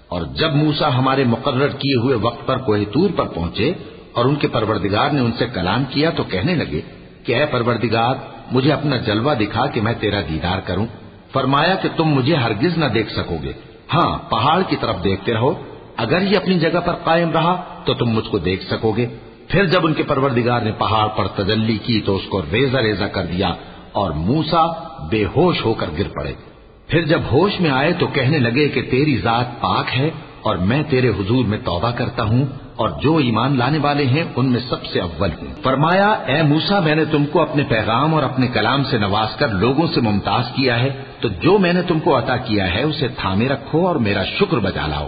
S2: اور جب موسیٰ ہمارے مقرر کیے ہوئے وقت پر کوہ طور پر پہنچے اور ان کے پروردگار نے ان سے کلام کیا تو کہنے لگے کہ اے پروردگار، مجھے اپنا جلوہ دکھا کہ میں تیرا دیدار کروں۔ فرمایا کہ تم مجھے ہرگز نہ دیکھ سکو گے، ہاں پہاڑ کی طرف دیکھتے رہو، اگر یہ اپنی جگہ پر قائم رہا تو تم مجھ کو دیکھ سکو گے۔ پھر جب ان کے پروردگار نے پہاڑ پر تجلی کی تو اس کو ریزہ ریزہ کر دیا اور موسیٰ بے ہوش ہو کر گر پڑے۔ پھر جب ہوش میں آئے تو کہنے لگے کہ تیری ذات پاک ہے اور میں تیرے حضور میں توبہ کرتا ہوں اور جو ایمان لانے والے ہیں ان میں سب سے اول ہوں۔ فرمایا اے موسیٰ، میں نے تم کو اپنے پیغام اور اپنے کلام سے نواز کر لوگوں سے ممتاز کیا ہے، تو جو میں نے تم کو عطا کیا ہے اسے تھامے رکھو اور میرا شکر بجا لاؤ۔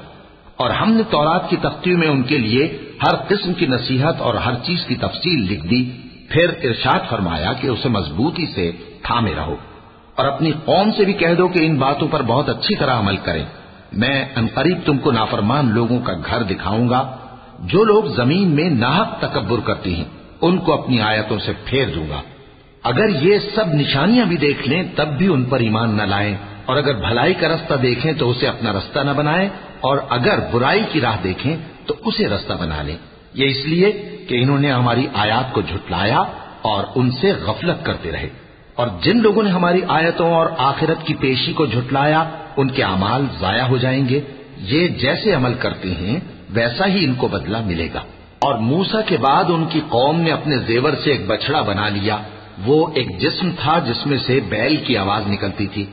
S2: اور ہم نے تورات کی تختیوں میں ان کے لیے ہر قسم کی نصیحت اور ہر چیز کی تفصیل لکھ دی۔ پھر ارشاد فرمایا کہ اسے مضبوطی سے تھامے رہو اور اپنی قوم سے بھی کہہ دو کہ ان باتوں پر بہت اچھی طرح عمل کریں۔ میں عنقریب تم کو نافرمان لوگوں کا گھر دکھاؤں گا، جو لوگ زمین میں ناحق تکبر کرتی ہیں ان کو اپنی آیتوں سے پھیر دوں گا۔ اگر یہ سب نشانیاں بھی دیکھ لیں تب بھی ان پر ایمان نہ لائیں، اور اگر بھلائی کا رستہ دیکھیں تو اسے اپنا رستہ نہ بنائیں، اور اگر برائی کی راہ دیکھیں تو اسے رستہ بنا لیں۔ یہ اس لیے کہ انہوں نے ہماری آیات کو جھٹلایا اور ان سے غفلت کرتے رہے۔ اور جن لوگوں نے ہماری آیتوں اور آخرت کی پیشی کو جھٹلایا ان کے اعمال ضائع ہو جائیں گے۔ یہ جیسے عمل کرتے ہیں ویسا ہی ان کو بدلہ ملے گا۔ اور موسیٰ کے بعد ان کی قوم نے اپنے زیور سے ایک بچڑا بنا لیا، وہ ایک جسم تھا جس میں سے بیل کی آواز نکلتی تھی۔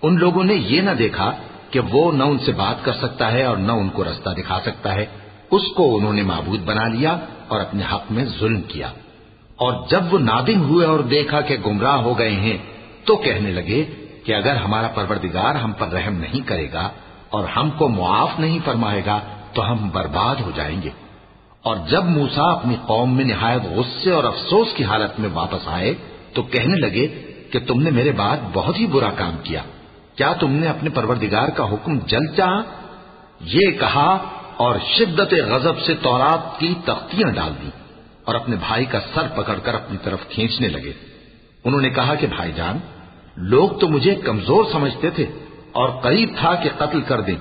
S2: ان لوگوں نے یہ نہ دیکھا کہ وہ نہ ان سے بات کر سکتا ہے اور نہ ان کو رستہ دکھا سکتا ہے، اس کو انہوں نے معبود بنا لیا اور اپنے حق میں ظلم کیا۔ اور جب وہ نادم ہوئے اور دیکھا کہ گمراہ ہو گئے ہیں تو کہنے لگے کہ اگر ہمارا پروردگار ہم پر رحم نہیں کرے گا اور ہم کو معاف نہیں فرمائے گا تو ہم برباد ہو جائیں گے۔ اور جب موسیٰ اپنی قوم میں نہایت غصے اور افسوس کی حالت میں واپس آئے تو کہنے لگے کہ تم نے میرے بعد بہت ہی برا کام کیا، کیا تم نے اپنے پروردگار کا حکم جلد چاہا؟ یہ کہا اور شدت غضب سے تورات کی تختیاں ڈال دی اور اپنے بھائی کا سر پکڑ کر اپنی طرف کھینچنے لگے۔ انہوں نے کہا کہ بھائی جان، لوگ تو مجھے کمزور سمجھتے تھے اور قریب تھا کہ قتل کر دیں،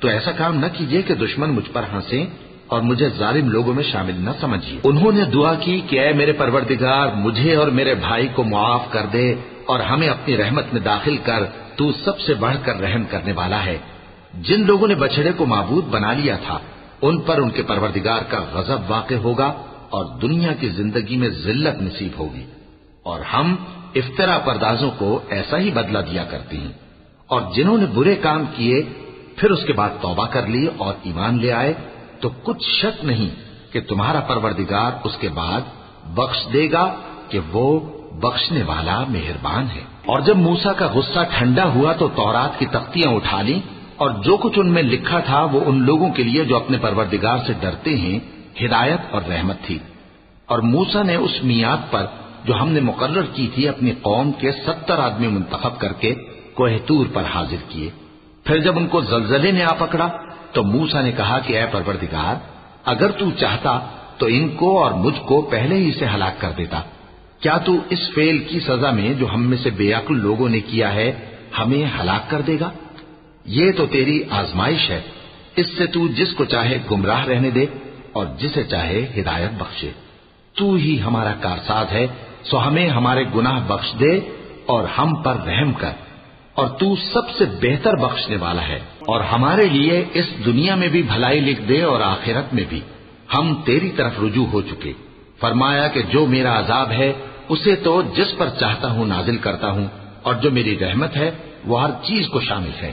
S2: تو ایسا کام نہ کیجیے کہ دشمن مجھ پر ہنسیں اور مجھے ظالم لوگوں میں شامل نہ سمجھیے۔ انہوں نے دعا کی کہ اے میرے پروردگار، مجھے اور میرے بھائی کو معاف کر دے اور ہمیں اپنی رحمت میں داخل کر، تو سب سے بڑھ کر رحم کرنے والا ہے۔ جن لوگوں نے بچڑے کو معبود بنا لیا تھا ان پر ان کے پروردگار کا غضب واقع ہوگا اور دنیا کی زندگی میں ذلت نصیب ہوگی، اور ہم افترا پردازوں کو ایسا ہی بدلہ دیا کرتے ہیں۔ اور جنہوں نے برے کام کیے پھر اس کے بعد توبہ کر لی اور ایمان لے آئے تو کچھ شک نہیں کہ تمہارا پروردگار اس کے بعد بخش دے گا کہ وہ بخشنے والا مہربان ہے۔ اور جب موسیٰ کا غصہ ٹھنڈا ہوا تو تورات کی تختیاں اٹھا لی، اور جو کچھ ان میں لکھا تھا وہ ان لوگوں کے لیے جو اپنے پروردگار سے ڈرتے ہیں ہدایت اور رحمت تھی۔ اور موسیٰ نے اس میعاد پر جو ہم نے مقرر کی تھی اپنی قوم کے 70 آدمی منتخب کر کے کوہ طور پر حاضر کیے۔ پھر جب ان کو زلزلے نے آ پکڑا تو موسیٰ نے کہا کہ اے پروردگار، اگر تو چاہتا تو ان کو اور مجھ کو پہلے ہی سے ہلاک کر دیتا۔ کیا تو اس فعل کی سزا میں جو ہم میں سے بے عقل لوگوں نے کیا ہے ہمیں ہلاک کر دے گا؟ یہ تو تیری آزمائش ہے، اس سے تو جس کو چاہے گمراہ رہنے دے اور جسے چاہے ہدایت بخشے۔ تو ہی ہمارا کارساز ہے، سو ہمیں ہمارے گناہ بخش دے اور ہم پر رحم کر، اور تو سب سے بہتر بخشنے والا ہے، اور ہمارے لیے اس دنیا میں بھی بھلائی لکھ دے اور آخرت میں بھی۔ ہم تیری طرف رجوع ہو چکے۔ فرمایا کہ جو میرا عذاب ہے اسے تو جس پر چاہتا ہوں نازل کرتا ہوں، اور جو میری رحمت ہے وہ ہر چیز کو شامل ہے۔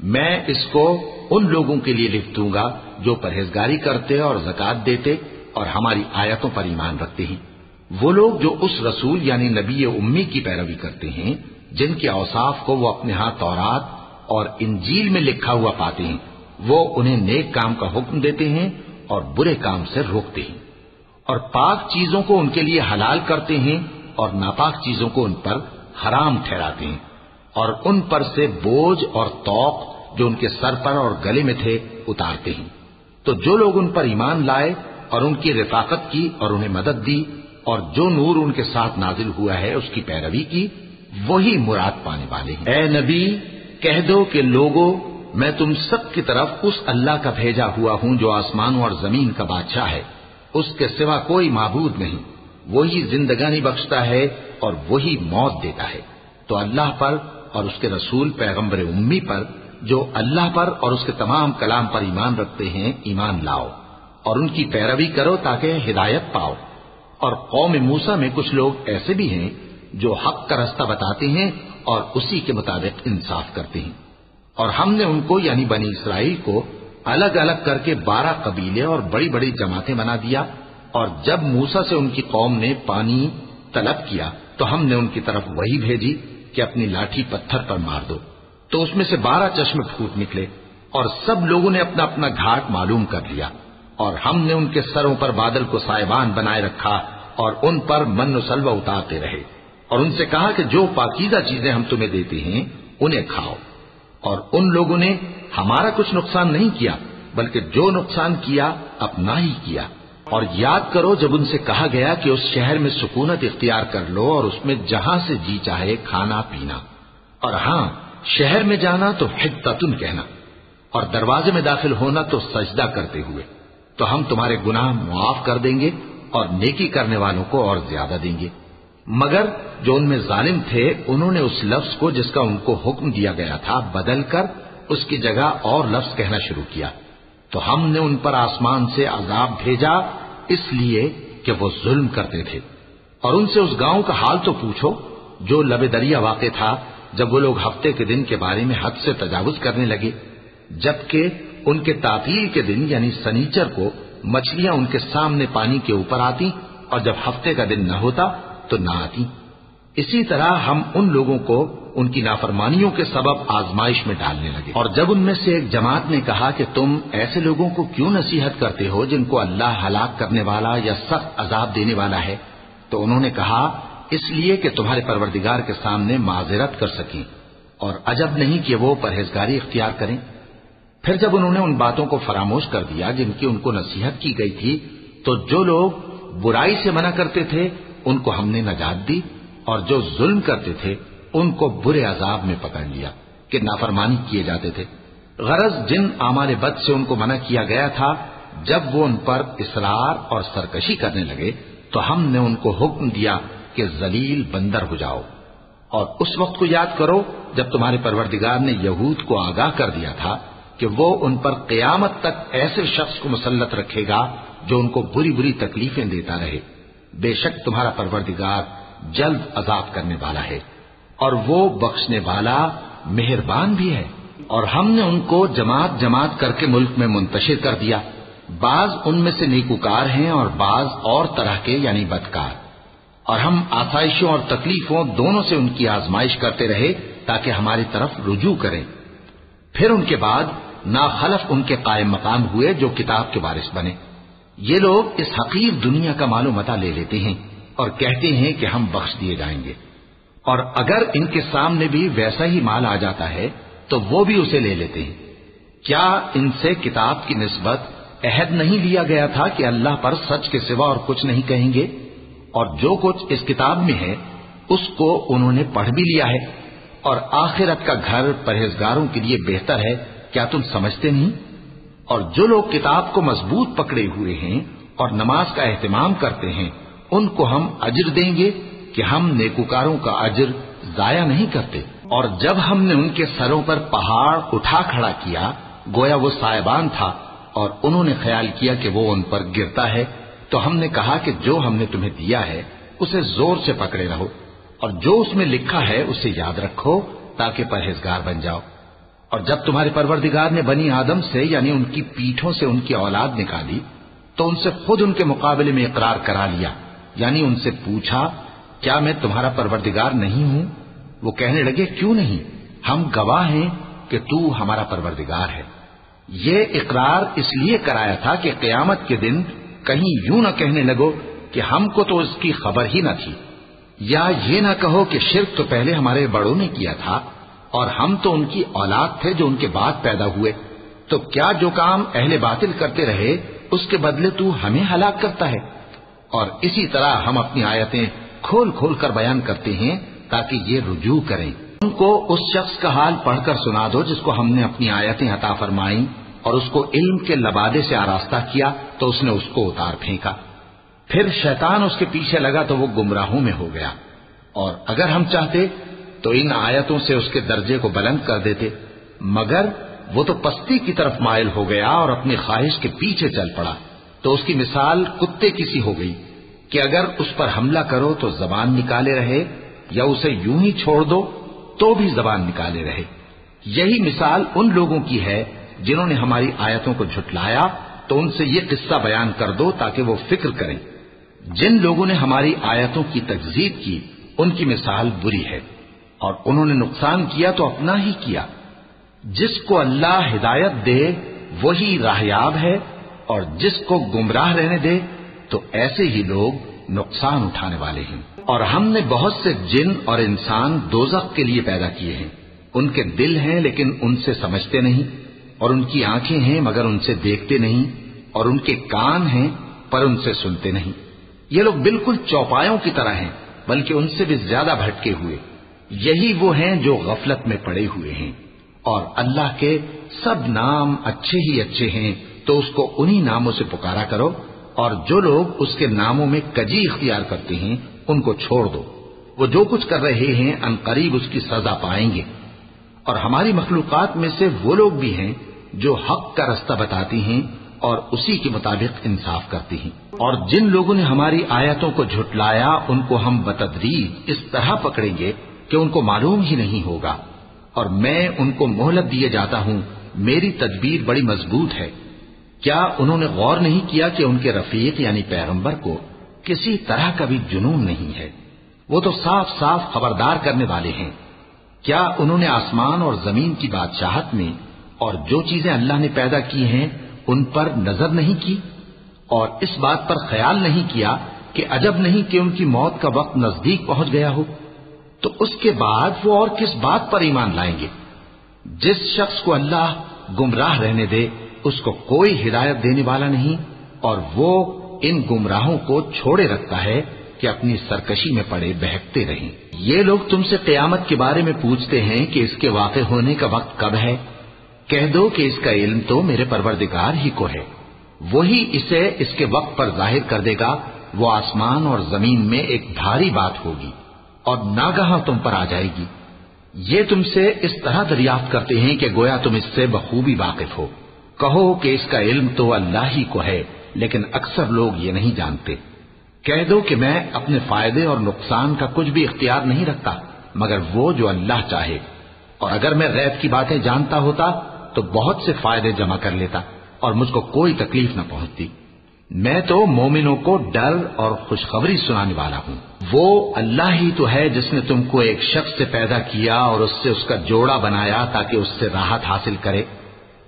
S2: میں اس کو ان لوگوں کے لیے لکھ دوں گا جو پرہیزگاری کرتے اور زکوٰۃ دیتے اور ہماری آیتوں پر ایمان رکھتے ہیں، وہ لوگ جو اس رسول یعنی نبی امی کی پیروی کرتے ہیں جن کے اوصاف کو وہ اپنے ہاں تورات اور انجیل میں لکھا ہوا پاتے ہیں، وہ انہیں نیک کام کا حکم دیتے ہیں اور برے کام سے روکتے ہیں، اور پاک چیزوں کو ان کے لیے حلال کرتے ہیں اور ناپاک چیزوں کو ان پر حرام ٹھہراتے ہیں، اور ان پر سے بوجھ اور طوق جو ان کے سر پر اور گلے میں تھے اتارتے ہیں۔ تو جو لوگ ان پر ایمان لائے اور ان کی رفاقت کی اور انہیں مدد دی اور جو نور ان کے ساتھ نازل ہوا ہے اس کی پیروی کی، وہی مراد پانے والے ہیں۔ اے نبی، کہہ دو کہ لوگوں، میں تم سب کی طرف اس اللہ کا بھیجا ہوا ہوں جو آسمانوں اور زمین کا بادشاہ ہے، اس کے سوا کوئی معبود نہیں، وہی زندگانی بخشتا ہے اور وہی موت دیتا ہے۔ تو اللہ پر اور اس کے رسول پیغمبر امی پر، جو اللہ پر اور اس کے تمام کلام پر ایمان رکھتے ہیں، ایمان لاؤ اور ان کی پیروی کرو تاکہ ہدایت پاؤ۔ اور قوم موسیٰ میں کچھ لوگ ایسے بھی ہیں جو حق کا رستہ بتاتے ہیں اور اسی کے مطابق انصاف کرتے ہیں، اور ہم نے ان کو یعنی بنی اسرائیل کو الگ الگ کر کے 12 قبیلے اور بڑی بڑی جماعتیں بنا دیا، اور جب موسیٰ سے ان کی قوم نے پانی طلب کیا تو ہم نے ان کی طرف وہی بھیجی کہ اپنی لاٹھی پتھر پر مار دو، تو اس میں سے 12 چشمے پھوٹ نکلے، اور سب لوگوں نے اپنا اپنا گھاٹ معلوم کر لیا، اور ہم نے ان کے سروں پر بادل کو سائبان بنائے رکھا اور ان پر من و سلوہ اتارتے رہے، اور ان سے کہا کہ جو پاکیزہ چیزیں ہم تمہیں دیتے ہیں انہیں کھاؤ، اور ان لوگوں نے ہمارا کچھ نقصان نہیں کیا بلکہ جو نقصان کیا اپنا ہی کیا۔ اور یاد کرو جب ان سے کہا گیا کہ اس شہر میں سکونت اختیار کر لو اور اس میں جہاں سے جی چاہے کھانا پینا، اور ہاں شہر میں جانا تو حطۃ کہنا، اور دروازے میں داخل ہونا تو سجدہ کرتے ہوئے، تو ہم تمہارے گناہ معاف کر دیں گے اور نیکی کرنے والوں کو اور زیادہ دیں گے۔ مگر جو ان میں ظالم تھے انہوں نے اس لفظ کو جس کا ان کو حکم دیا گیا تھا بدل کر اس کی جگہ اور لفظ کہنا شروع کیا، تو ہم نے ان پر آسمان سے عذاب بھیجا اس لیے کہ وہ ظلم کرتے تھے۔ اور ان سے اس گاؤں کا حال تو پوچھو جو لب دریا واقع تھا، جب وہ لوگ ہفتے کے دن کے بارے میں حد سے تجاوز کرنے لگے، جبکہ ان کے تعطیل کے دن یعنی سنیچر کو مچھلیاں ان کے سامنے پانی کے اوپر آتی، اور جب ہفتے کا دن نہ ہوتا تو نہ آتی۔ اسی طرح ہم ان لوگوں کو ان کی نافرمانیوں کے سبب آزمائش میں ڈالنے لگے۔ اور جب ان میں سے ایک جماعت نے کہا کہ تم ایسے لوگوں کو کیوں نصیحت کرتے ہو جن کو اللہ ہلاک کرنے والا یا سخت عذاب دینے والا ہے، تو انہوں نے کہا اس لیے کہ تمہارے پروردگار کے سامنے معذرت کر سکیں، اور عجب نہیں کہ وہ پرہیزگاری اختیار کریں۔ پھر جب انہوں نے ان باتوں کو فراموش کر دیا جن کی ان کو نصیحت کی گئی تھی، تو جو لوگ برائی سے منع کرتے تھے ان کو ہم نے نجات دی، اور جو ظلم کرتے تھے ان کو برے عذاب میں پکڑ لیا کہ نافرمانی کیے جاتے تھے۔ غرض جن اعمال بد سے ان کو منع کیا گیا تھا، جب وہ ان پر اصرار اور سرکشی کرنے لگے تو ہم نے ان کو حکم دیا کہ ذلیل بندر ہو جاؤ۔ اور اس وقت کو یاد کرو جب تمہارے پروردگار نے یہود کو آگاہ کر دیا تھا کہ وہ ان پر قیامت تک ایسے شخص کو مسلط رکھے گا جو ان کو بری بری تکلیفیں دیتا رہے۔ بے شک تمہارا پروردگار جلد عذاب کرنے والا ہے، اور وہ بخشنے والا مہربان بھی ہے۔ اور ہم نے ان کو جماعت جماعت کر کے ملک میں منتشر کر دیا، بعض ان میں سے نیکوکار ہیں اور بعض اور طرح کے یعنی بدکار، اور ہم آسائشوں اور تکلیفوں دونوں سے ان کی آزمائش کرتے رہے تاکہ ہماری طرف رجوع کریں۔ پھر ان کے بعد ناخلف ان کے قائم مقام ہوئے جو کتاب کے وارث بنے۔ یہ لوگ اس حقیر دنیا کا مال و متاع لے لیتے ہیں اور کہتے ہیں کہ ہم بخش دیے جائیں گے، اور اگر ان کے سامنے بھی ویسا ہی مال آ جاتا ہے تو وہ بھی اسے لے لیتے ہیں۔ کیا ان سے کتاب کی نسبت عہد نہیں لیا گیا تھا کہ اللہ پر سچ کے سوا اور کچھ نہیں کہیں گے؟ اور جو کچھ اس کتاب میں ہے اس کو انہوں نے پڑھ بھی لیا ہے، اور آخرت کا گھر پرہیزگاروں کے لیے بہتر ہے، کیا تم سمجھتے نہیں؟ اور جو لوگ کتاب کو مضبوط پکڑے ہوئے ہیں اور نماز کا اہتمام کرتے ہیں ان کو ہم اجر دیں گے کہ ہم نیکوکاروں کا اجر ضائع نہیں کرتے۔ اور جب ہم نے ان کے سروں پر پہاڑ اٹھا کھڑا کیا گویا وہ سائبان تھا، اور انہوں نے خیال کیا کہ وہ ان پر گرتا ہے، تو ہم نے کہا کہ جو ہم نے تمہیں دیا ہے اسے زور سے پکڑے رہو، اور جو اس میں لکھا ہے اسے یاد رکھو تاکہ پرہیزگار بن جاؤ۔ اور جب تمہارے پروردگار نے بنی آدم سے یعنی ان کی پیٹھوں سے ان کی اولاد نکالی تو ان سے خود ان کے مقابلے میں اقرار کرا لیا، یعنی ان سے پوچھا کیا میں تمہارا پروردگار نہیں ہوں؟ وہ کہنے لگے کیوں نہیں، ہم گواہ ہیں کہ تو ہمارا پروردگار ہے۔ یہ اقرار اس لیے کرایا تھا کہ قیامت کے دن کہیں یوں نہ کہنے لگو کہ ہم کو تو اس کی خبر ہی نہ تھی، یا یہ نہ کہو کہ شرک تو پہلے ہمارے بڑوں نے کیا تھا اور ہم تو ان کی اولاد تھے جو ان کے بعد پیدا ہوئے، تو کیا جو کام اہل باطل کرتے رہے اس کے بدلے تو ہمیں ہلاک کرتا ہے؟ اور اسی طرح ہم اپنی آیتیں کھول کھول کر بیان کرتے ہیں تاکہ یہ رجوع کریں۔ ان کو اس شخص کا حال پڑھ کر سنا دو جس کو ہم نے اپنی آیتیں عطا فرمائیں اور اس کو علم کے لبادے سے آراستہ کیا تو اس نے اس کو اتار پھینکا، پھر شیطان اس کے پیچھے لگا تو وہ گمراہوں میں ہو گیا، اور اگر ہم چاہتے تو ان آیتوں سے اس کے درجے کو بلند کر دیتے، مگر وہ تو پستی کی طرف مائل ہو گیا اور اپنی خواہش کے پیچھے چل پڑا، تو اس کی مثال کتے کی سی ہو گئی کہ اگر اس پر حملہ کرو تو زبان نکالے رہے، یا اسے یوں ہی چھوڑ دو تو بھی زبان نکالے رہے۔ یہی مثال ان لوگوں کی ہے جنہوں نے ہماری آیتوں کو جھٹلایا، تو ان سے یہ قصہ بیان کر دو تاکہ وہ فکر کریں۔ جن لوگوں نے ہماری آیتوں کی تکذیب کی ان کی مثال بری ہے، اور انہوں نے نقصان کیا تو اپنا ہی کیا۔ جس کو اللہ ہدایت دے وہی راہیاب ہے، اور جس کو گمراہ رہنے دے تو ایسے ہی لوگ نقصان اٹھانے والے ہیں۔ اور ہم نے بہت سے جن اور انسان دوزخ کے لیے پیدا کیے ہیں، ان کے دل ہیں لیکن ان سے سمجھتے نہیں، اور ان کی آنکھیں ہیں مگر ان سے دیکھتے نہیں، اور ان کے کان ہیں پر ان سے سنتے نہیں۔ یہ لوگ بالکل چوپایوں کی طرح ہیں بلکہ ان سے بھی زیادہ بھٹکے ہوئے۔ یہی وہ ہیں جو غفلت میں پڑے ہوئے ہیں۔ اور اللہ کے سب نام اچھے ہی اچھے ہیں، تو اس کو انہی ناموں سے پکارا کرو، اور جو لوگ اس کے ناموں میں کجی اختیار کرتے ہیں ان کو چھوڑ دو، وہ جو کچھ کر رہے ہیں ان قریب اس کی سزا پائیں گے۔ اور ہماری مخلوقات میں سے وہ لوگ بھی ہیں جو حق کا رستہ بتاتی ہیں اور اسی کے مطابق انصاف کرتی ہیں، اور جن لوگوں نے ہماری آیتوں کو جھٹلایا ان کو ہم بتدریج اس طرح پکڑیں گے کہ ان کو معلوم ہی نہیں ہوگا، اور میں ان کو مہلت دیے جاتا ہوں، میری تدبیر بڑی مضبوط ہے۔ کیا انہوں نے غور نہیں کیا کہ ان کے رفیق یعنی پیغمبر کو کسی طرح کا بھی جنون نہیں ہے، وہ تو صاف صاف خبردار کرنے والے ہیں۔ کیا انہوں نے آسمان اور زمین کی بادشاہت میں اور جو چیزیں اللہ نے پیدا کی ہیں ان پر نظر نہیں کی، اور اس بات پر خیال نہیں کیا کہ عجب نہیں کہ ان کی موت کا وقت نزدیک پہنچ گیا ہو؟ تو اس کے بعد وہ اور کس بات پر ایمان لائیں گے؟ جس شخص کو اللہ گمراہ رہنے دے اس کو کوئی ہدایت دینے والا نہیں، اور وہ ان گمراہوں کو چھوڑے رکھتا ہے کہ اپنی سرکشی میں پڑے بہکتے رہیں۔ یہ لوگ تم سے قیامت کے بارے میں پوچھتے ہیں کہ اس کے واقع ہونے کا وقت کب ہے؟ کہہ دو کہ اس کا علم تو میرے پروردگار ہی کو ہے، وہی اسے اس کے وقت پر ظاہر کر دے گا۔ وہ آسمان اور زمین میں ایک بھاری بات ہوگی اور ناگہاں تم پر آ جائے گی۔ یہ تم سے اس طرح دریافت کرتے ہیں کہ گویا تم اس سے بخوبی واقف ہو۔ کہو کہ اس کا علم تو اللہ ہی کو ہے، لیکن اکثر لوگ یہ نہیں جانتے۔ کہہ دو کہ میں اپنے فائدے اور نقصان کا کچھ بھی اختیار نہیں رکھتا مگر وہ جو اللہ چاہے، اور اگر میں غیب کی باتیں جانتا ہوتا تو بہت سے فائدے جمع کر لیتا اور مجھ کو کوئی تکلیف نہ پہنچتی۔ میں تو مومنوں کو ڈر اور خوشخبری سنانے والا ہوں۔ وہ اللہ ہی تو ہے جس نے تم کو ایک شخص سے پیدا کیا اور اس سے اس کا جوڑا بنایا تاکہ اس سے راحت حاصل کرے،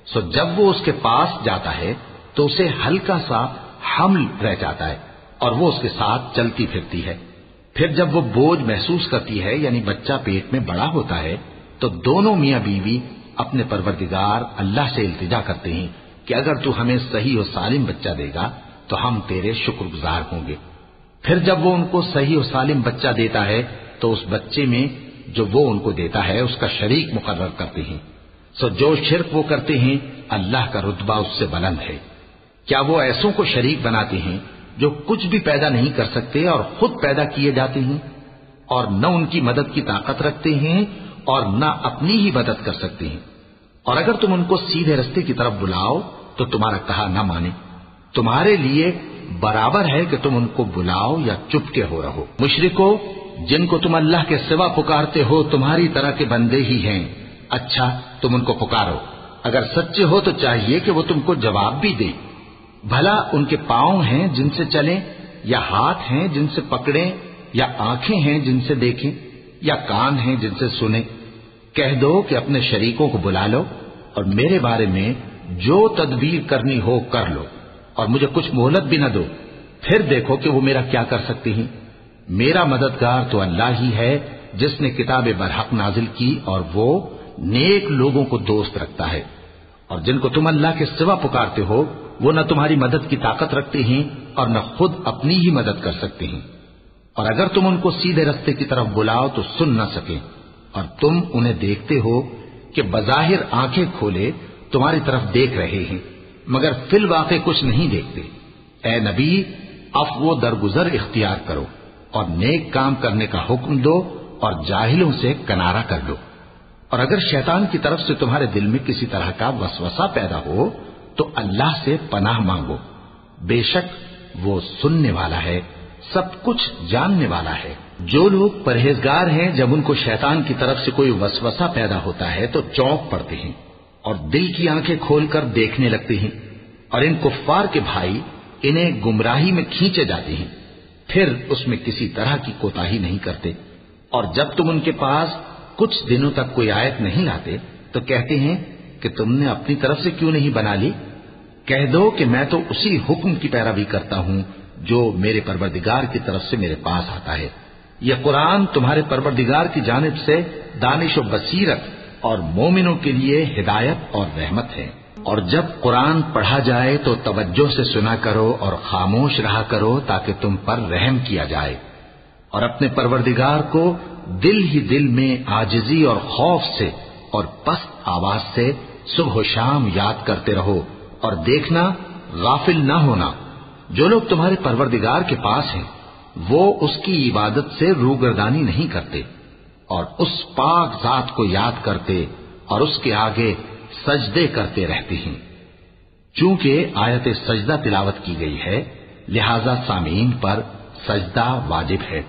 S2: سو جب وہ اس کے پاس جاتا ہے تو اسے ہلکا سا حمل رہ جاتا ہے اور وہ اس کے ساتھ چلتی پھرتی ہے۔ پھر جب وہ بوجھ محسوس کرتی ہے یعنی بچہ پیٹ میں بڑا ہوتا ہے تو دونوں میاں بیوی اپنے پروردگار اللہ سے التجا کرتے ہیں کہ اگر تو ہمیں صحیح و سالم بچہ دے گا تو ہم تیرے شکر گزار ہوں گے۔ پھر جب وہ ان کو صحیح و سالم بچہ دیتا ہے تو اس بچے میں جو وہ ان کو دیتا ہے اس کا شریک مقرر کرتے ہیں، سو جو شرک وہ کرتے ہیں اللہ کا رتبہ اس سے بلند ہے۔ کیا وہ ایسوں کو شریک بناتے ہیں جو کچھ بھی پیدا نہیں کر سکتے اور خود پیدا کیے جاتے ہیں، اور نہ ان کی مدد کی طاقت رکھتے ہیں اور نہ اپنی ہی مدد کر سکتے ہیں؟ اور اگر تم ان کو سیدھے رستے کی طرف بلاؤ تو تمہارا کہا نہ مانے، تمہارے لیے برابر ہے کہ تم ان کو بلاؤ یا چپ کے ہو رہو۔ مشرکو، جن کو تم اللہ کے سوا پکارتے ہو تمہاری طرح کے بندے ہی ہیں، اچھا تم ان کو پکارو، اگر سچے ہو تو چاہیے کہ وہ تم کو جواب بھی دے۔ بھلا ان کے پاؤں ہیں جن سے چلیں، یا ہاتھ ہیں جن سے پکڑیں، یا آنکھیں ہیں جن سے دیکھیں؟ یا کان ہیں جن سے سنے؟ کہہ دو کہ اپنے شریکوں کو بلا لو اور میرے بارے میں جو تدبیر کرنی ہو کر لو، اور مجھے کچھ مہلت بھی نہ دو، پھر دیکھو کہ وہ میرا کیا کر سکتی ہیں۔ میرا مددگار تو اللہ ہی ہے جس نے کتاب برحق نازل کی، اور وہ نیک لوگوں کو دوست رکھتا ہے۔ اور جن کو تم اللہ کے سوا پکارتے ہو وہ نہ تمہاری مدد کی طاقت رکھتے ہیں اور نہ خود اپنی ہی مدد کر سکتے ہیں، اور اگر تم ان کو سیدھے رستے کی طرف بلاؤ تو سن نہ سکیں، اور تم انہیں دیکھتے ہو کہ بظاہر آنکھیں کھولے تمہاری طرف دیکھ رہے ہیں مگر فی الواقع کچھ نہیں دیکھتے۔ اے نبی، عفو و درگزر اختیار کرو اور نیک کام کرنے کا حکم دو اور جاہلوں سے کنارہ کر دو۔ اور اگر شیطان کی طرف سے تمہارے دل میں کسی طرح کا وسوسہ پیدا ہو تو اللہ سے پناہ مانگو، بے شک وہ سننے والا ہے، سب کچھ جاننے والا ہے۔ جو لوگ پرہیزگار ہیں جب ان کو شیطان کی طرف سے کوئی وسوسہ پیدا ہوتا ہے تو چونک پڑتے ہیں اور دل کی آنکھیں کھول کر دیکھنے لگتے ہیں، اور ان کفار کے بھائی انہیں گمراہی میں کھینچے جاتے ہیں، پھر اس میں کسی طرح کی کوتاہی نہیں کرتے، اور جب تم ان کے پاس کچھ دنوں تک کوئی آیت نہیں لاتے تو کہتے ہیں کہ تم نے اپنی طرف سے کیوں نہیں بنا لی؟ کہہ دو کہ میں تو اسی حکم کی پیروی کرتا ہوں جو میرے پروردگار کی طرف سے میرے پاس آتا ہے۔ یہ قرآن تمہارے پروردگار کی جانب سے دانش و بصیرت اور مومنوں کے لیے ہدایت اور رحمت ہے۔ اور جب قرآن پڑھا جائے تو توجہ سے سنا کرو اور خاموش رہا کرو تاکہ تم پر رحم کیا جائے، اور اپنے پروردگار کو دل ہی دل میں عاجزی اور خوف سے اور پست آواز سے صبح و شام یاد کرتے رہو، اور دیکھنا غافل نہ ہونا، جو لوگ تمہارے پروردگار کے پاس ہیں وہ اس کی عبادت سے روگردانی نہیں کرتے اور اس پاک ذات کو یاد کرتے اور اس کے آگے سجدے کرتے رہتے ہیں۔ چونکہ آیت سجدہ تلاوت کی گئی ہے لہذا سامعین پر سجدہ واجب ہے۔